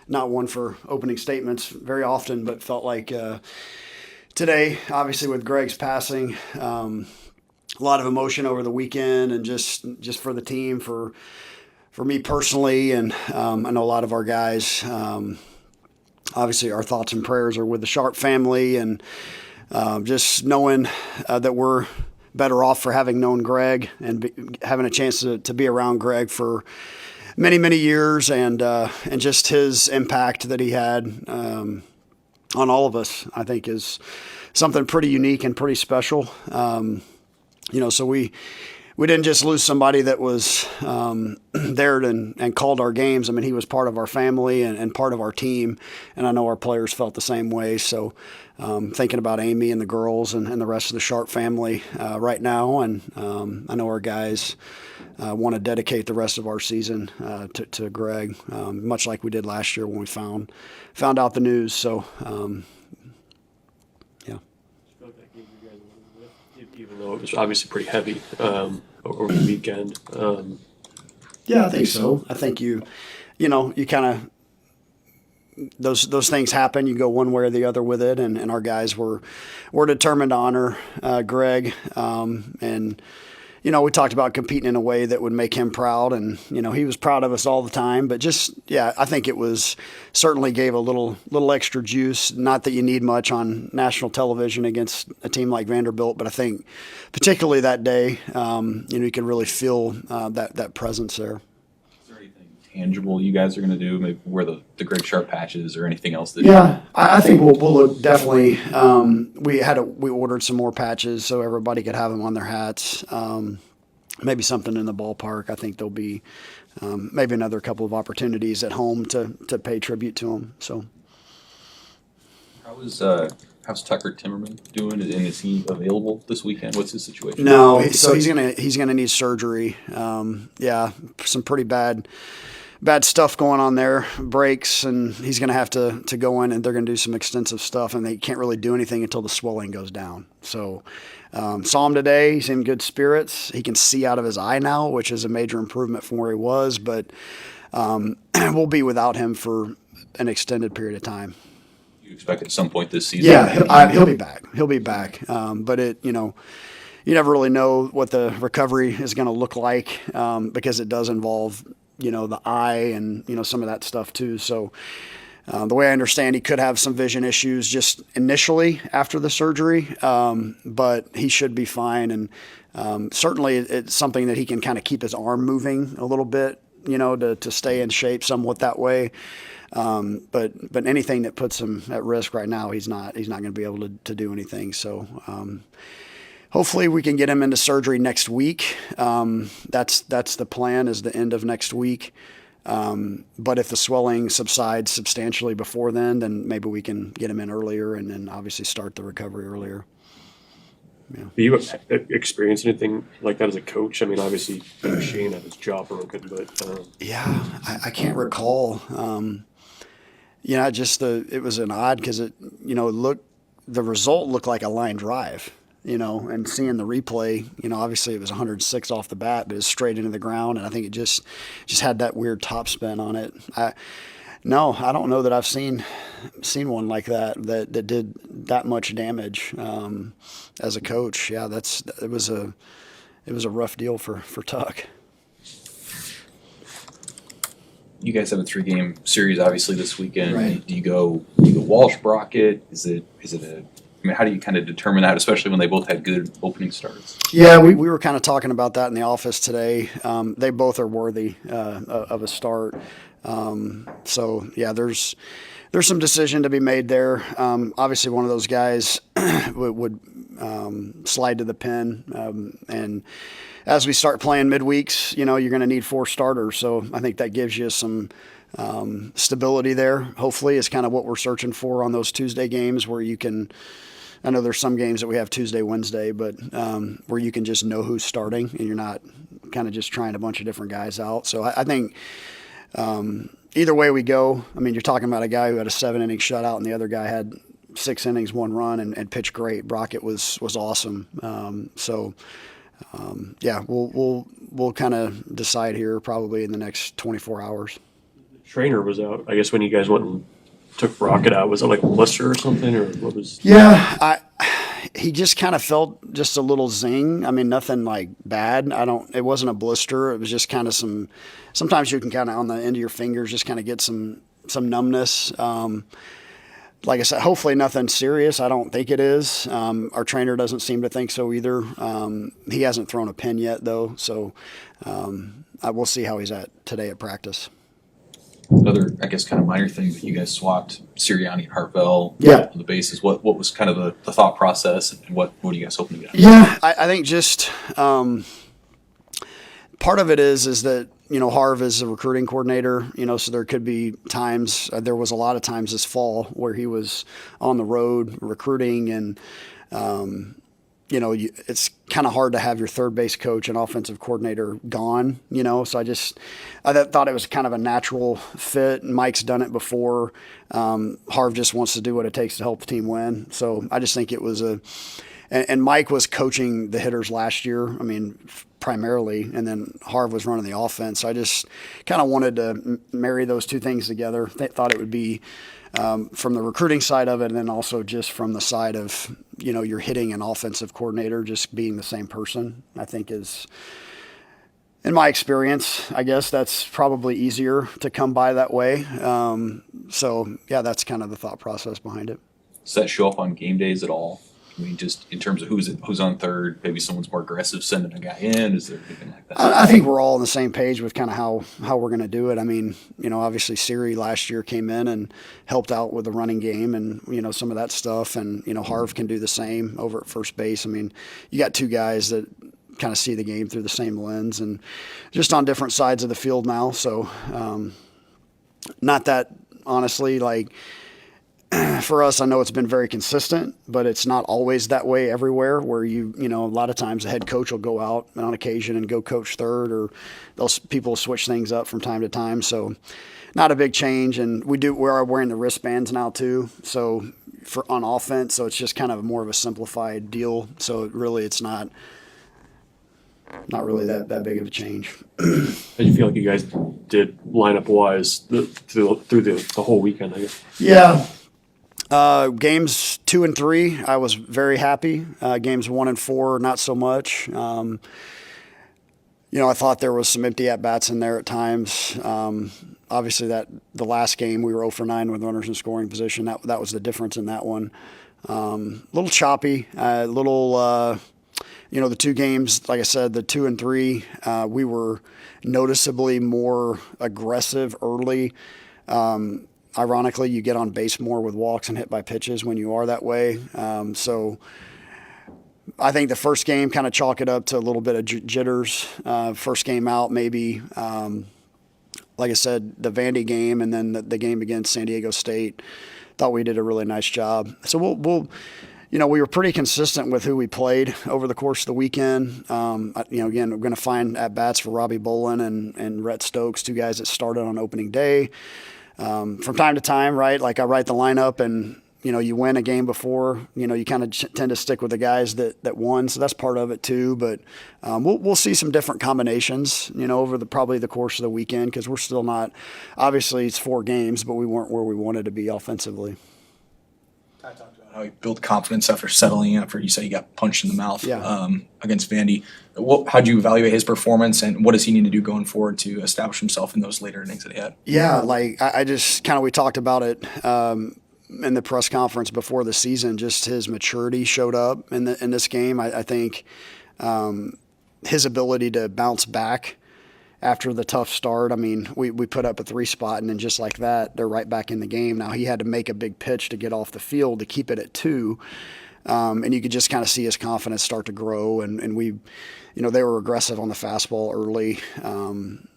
Not one for opening statements very often, but felt like today, obviously with Greg's passing, a lot of emotion over the weekend, and just for the team, for me personally, and I know a lot of our guys. Obviously, our thoughts and prayers are with the Sharp family, and just knowing that we're better off for having known Greg and having a chance to be around Greg for many, many years, and just his impact that he had on all of us, I think, is something pretty unique and pretty special. So we didn't just lose somebody that was there and called our games. I mean, he was part of our family and part of our team, and I know our players felt the same way. So thinking about Amy and the girls and the rest of the Sharp family right now, and I know our guys want to dedicate the rest of our season to Greg, much like we did last year when we found out the news. So, yeah. Even though it was obviously pretty heavy over the weekend. Yeah, I think so. I think you kind of those things happen. You go one way or the other with it, and our guys were determined to honor Greg, and we talked about competing in a way that would make him proud, and he was proud of us all the time. But I think it was certainly gave a little extra juice. Not that you need much on national television against a team like Vanderbilt, but I think particularly that day, you could really feel that presence there. Is there anything tangible you guys are going to do? Maybe wear the Greg Sharp patches or anything else? I think we'll look definitely. We ordered some more patches so everybody could have them on their hats. Maybe something in the ballpark. I think there'll be maybe another couple of opportunities at home to pay tribute to him. So, how's Tucker Timmerman doing? And is he available this weekend? What's his situation? No, so he's gonna need surgery. Some pretty bad stuff going on there, breaks, and he's going to have to go in, and they're going to do some extensive stuff, and they can't really do anything until the swelling goes down. So saw him today. He's in good spirits. He can see out of his eye now, which is a major improvement from where he was, but we'll be without him for an extended period of time. You expect at some point this season? Yeah, he'll be back. He'll be back. But you never really know what the recovery is going to look like because it does involve the eye and, some of that stuff too. So the way I understand, he could have some vision issues just initially after the surgery, but he should be fine. And certainly it's something that he can kind of keep his arm moving a little bit, to stay in shape somewhat that way. But anything that puts him at risk right now, he's not going to be able to do anything. So, hopefully we can get him into surgery next week. That's the plan, is the end of next week. But if the swelling subsides substantially before then maybe we can get him in earlier and then obviously start the recovery earlier. Yeah. Do you experience anything like that as a coach? I mean, obviously Shane had his jaw broken, but I can't recall. It was an odd because the result looked like a line drive. And seeing the replay, obviously it was 106 off the bat, but it was straight into the ground, and I think it just had that weird top spin on it. I don't know that I've seen one like that did that much damage as a coach. Yeah, it was a rough deal for Tuck. You guys have a 3-game series obviously this weekend. Right. Do you go Walsh Brockett? Is it how do you kind of determine that, especially when they both had good opening starts? Yeah, we were kind of talking about that in the office today. They both are worthy of a start. So yeah, there's some decision to be made there. Obviously, one of those guys would slide to the pen, and as we start playing midweeks, you're going to need 4 starters. So I think that gives you some stability there. Hopefully, is kind of what we're searching for on those Tuesday games where you can. I know there's some games that we have Tuesday, Wednesday, but where you can just know who's starting and you're not kind of just trying a bunch of different guys out. So I think either way we go, I mean, you're talking about a guy who had a 7-inning shutout and the other guy had 6 innings, 1 run, and pitched great. Brockett was awesome. We'll kind of decide here probably in the next 24 hours. trainer was out. I guess when you guys went and took Rocket out, was it like a blister or something, or what was? Yeah, he just kind of felt just a little zing. I mean, nothing like bad. It wasn't a blister. It was just kind of sometimes you can kind of on the end of your fingers just kind of get some numbness. Like I said, hopefully nothing serious. I don't think it is. Our trainer doesn't seem to think so either. He hasn't thrown a pin yet though. So, we'll see how he's at today at practice. Another, I guess, kind of minor thing, but you guys swapped Sirianni and Harvell Yeah. on the bases. What was kind of the thought process, and what are you guys hoping to get? Yeah, I think just part of it is that Harv is a recruiting coordinator, so there could be times. There was a lot of times this fall where he was on the road recruiting, and it's kind of hard to have your third base coach and offensive coordinator gone, So I thought it was kind of a natural fit. Mike's done it before. Harv just wants to do what it takes to help the team win. So I just think it was and Mike was coaching the hitters last year. I mean, primarily, and then Harv was running the offense. So I just kind of wanted to marry those two things together. Thought it would be from the recruiting side of it, and then also just from the side of you're hitting an offensive coordinator, just being the same person. I think is, in my experience, I guess that's probably easier to come by that way. So yeah, that's kind of the thought process behind it. Does that show up on game days at all? I mean, just in terms of who's on third, maybe someone's more aggressive sending a guy in. Is there anything like that? I think we're all on the same page with kind of how we're going to do it. I mean, obviously Siri last year came in and helped out with the running game and, some of that stuff. And, Harv can do the same over at first base. I mean, you got two guys that kind of see the game through the same lens and just on different sides of the field now. So not that, honestly, like – for us, I know it's been very consistent, but it's not always that way everywhere where a lot of times the head coach will go out on occasion and go coach third, or people switch things up from time to time. So not a big change. And we are wearing the wristbands now too. So on offense, so it's just kind of more of a simplified deal. So it's not really that big of a change. How do you feel like you guys did lineup wise through the whole weekend, I guess? Yeah. Games 2 and 3, I was very happy. Games 1 and 4, not so much. I thought there was some empty at-bats in there at times. Obviously, the last game, we were 0 for 9 with runners in scoring position. That was the difference in that one. A little choppy, the two games, like I said, the 2 and 3, we were noticeably more aggressive early. Ironically, you get on base more with walks and hit by pitches when you are that way. So I think the first game kind of chalk it up to a little bit of jitters. First game out, maybe, like I said, the Vandy game and then the game against San Diego State. Thought we did a really nice job. So we'll we were pretty consistent with who we played over the course of the weekend. Again, we're going to find at-bats for Robbie Bolin and Rhett Stokes, two guys that started on opening day. From time to time, right? Like I write the lineup and, you win a game before, you kind of tend to stick with the guys that won. So that's part of it too. But we'll see some different combinations, over probably the course of the weekend because we're still not, obviously it's 4 games, but we weren't where we wanted to be offensively. I talked about how he built confidence after settling after you say he got punched in the mouth against Vandy. How do you evaluate his performance and what does he need to do going forward to establish himself in those later innings that he had? Yeah, like I just we talked about it in the press conference before the season. Just his maturity showed up in this game. I think his ability to bounce back after the tough start. I mean, we put up a 3 spot and then just like that, they're right back in the game. Now he had to make a big pitch to get off the field to keep it at 2. And you could just kind of see his confidence start to grow. And we, they were aggressive on the fastball early.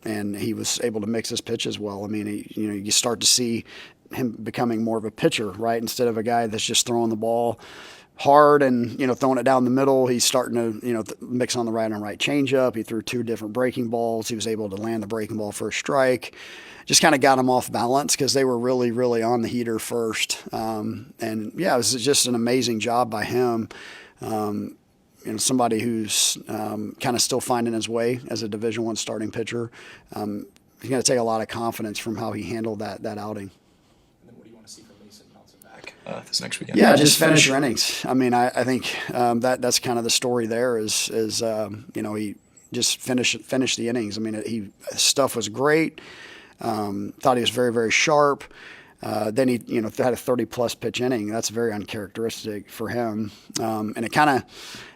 And he was able to mix his pitches well. I mean, you start to see him becoming more of a pitcher, right? Instead of a guy that's just throwing the ball hard and, throwing it down the middle. He's starting to, mix on the right and right changeup. He threw 2 different breaking balls. He was able to land the breaking ball for a strike. Just kind of got him off balance because they were really, really on the heater first. And yeah, it was just an amazing job by him. Somebody who's kind of still finding his way as a Division I starting pitcher. take a lot of confidence from how he handled that outing. And then what do you want to see from Mason bouncing back this next weekend? Yeah, just finish your innings. I mean, I think that's kind of the story there is he just finish the innings. I mean, his stuff was great. Thought he was very, very sharp. Then he, had a 30-plus pitch inning. That's very uncharacteristic for him, and it kind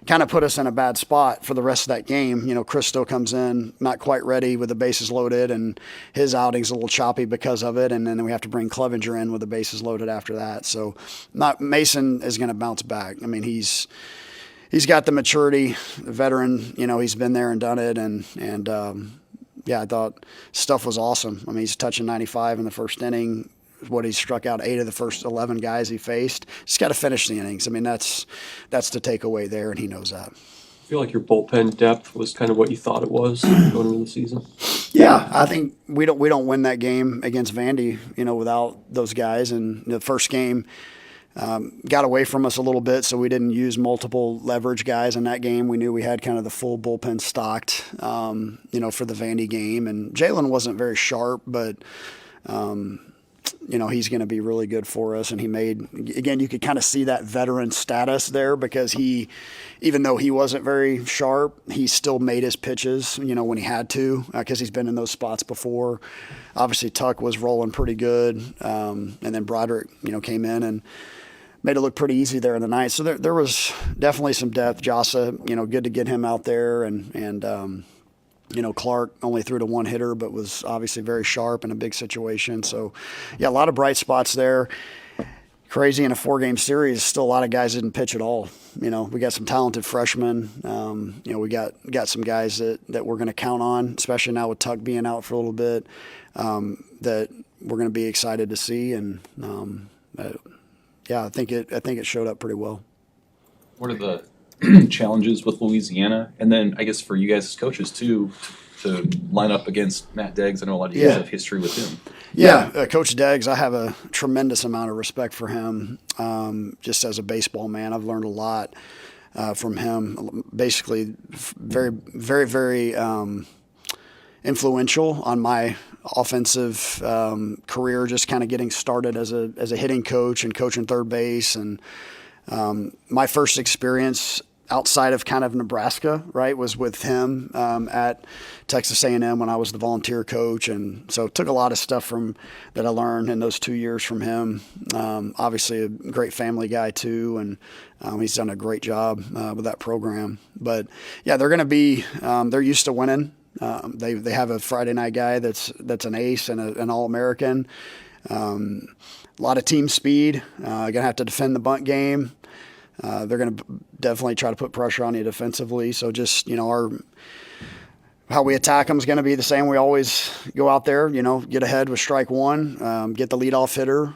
of put us in a bad spot for the rest of that game. Chris still comes in not quite ready with the bases loaded, and his outing's a little choppy because of it. And then we have to bring Clevenger in with the bases loaded after that. So, Mason is going to bounce back. I mean, he's got the maturity, the veteran. He's been there and done it, and I thought stuff was awesome. I mean, he's touching 95 in the first inning. What he struck out 8 of the first 11 guys he faced. Just got to finish the innings. I mean, that's the takeaway there, and he knows that. I feel like your bullpen depth was kind of what you thought it was going into the season. Yeah, I think we don't win that game against Vandy, without those guys. And the first game got away from us a little bit, so we didn't use multiple leverage guys in that game. We knew we had kind of the full bullpen stocked, for the Vandy game. And Jalen wasn't very sharp, but he's going to be really good for us. And you could kind of see that veteran status there because even though he wasn't very sharp, he still made his pitches, when he had to, because he's been in those spots before. Obviously, Tuck was rolling pretty good. And then Broderick, came in and made it look pretty easy there in the ninth. So there was definitely some depth. Jossa, good to get him out there. And Clark only threw to one hitter, but was obviously very sharp in a big situation. So, yeah, a lot of bright spots there. Crazy in a 4-game series, still a lot of guys didn't pitch at all. We got some talented freshmen. We got some guys that we're going to count on, especially now with Tuck being out for a little bit, that we're going to be excited to see. And I think it showed up pretty well. What are the challenges with Louisiana, and then I guess for you guys as coaches too, to line up against Matt Deggs? I know a lot of you guys have history with him. Yeah, Coach Deggs, I have a tremendous amount of respect for him. Just as a baseball man, I've learned a lot from him. Basically, very, very, very influential on my offensive career. Just kind of getting started as a hitting coach and coaching third base, and my first experience outside of kind of Nebraska, right, was with him at Texas A&M when I was the volunteer coach. And so took a lot of stuff that I learned in those 2 years from him. Obviously a great family guy too, and he's done a great job with that program. But yeah, they're going to be they're used to winning. They have a Friday night guy that's an ace and an All-American. A lot of team speed. Going to have to defend the bunt game. They're going to definitely try to put pressure on you defensively. So just, how we attack them is going to be the same. We always go out there, get ahead with strike one, get the leadoff hitter,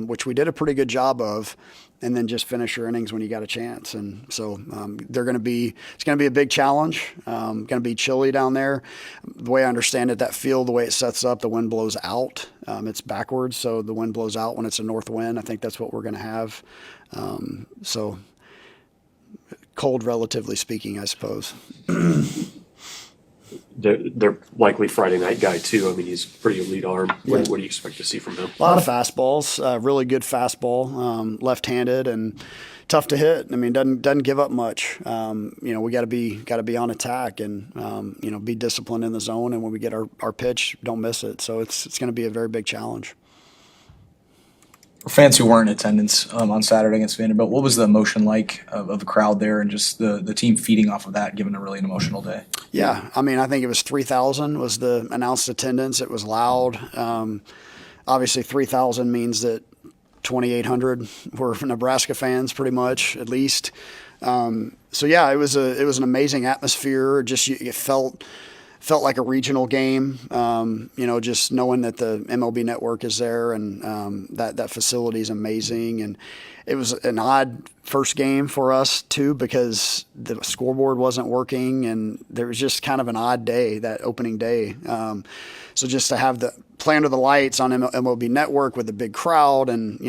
which we did a pretty good job of, and then just finish your innings when you got a chance. And so it's going to be a big challenge. Going to be chilly down there. The way I understand it, that field, the way it sets up, the wind blows out. It's backwards, so the wind blows out when it's a north wind. I think that's what we're going to have. So cold, relatively speaking, I suppose. They're likely Friday night guy too. I mean, he's pretty elite arm. What do you expect to see from him? A lot of fastballs, really good fastball, left-handed and tough to hit. I mean, doesn't give up much. We got to be on attack and be disciplined in the zone. And when we get our pitch, don't miss it. So it's going to be a very big challenge. For fans who weren't in attendance on Saturday against Vanderbilt, what was the emotion like of the crowd there and just the team feeding off of that, given a really emotional day? Yeah, I mean, I think it was 3,000 was the announced attendance. It was loud. Obviously, 3,000 means that 2,800 were Nebraska fans, pretty much, at least. So yeah, it was an amazing atmosphere. Just it felt like a regional game, just knowing that the MLB network is there and that facility is amazing. And it was an odd first game for us too, because the scoreboard wasn't working and there was just kind of an odd day, that opening day. So just to have the play under the lights on MLB network with a big crowd and,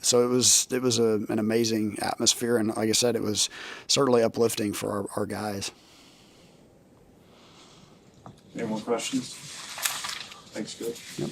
so it was an amazing atmosphere. And like I said, it was certainly uplifting for our guys. Any more questions? Thanks, Coach. Yep.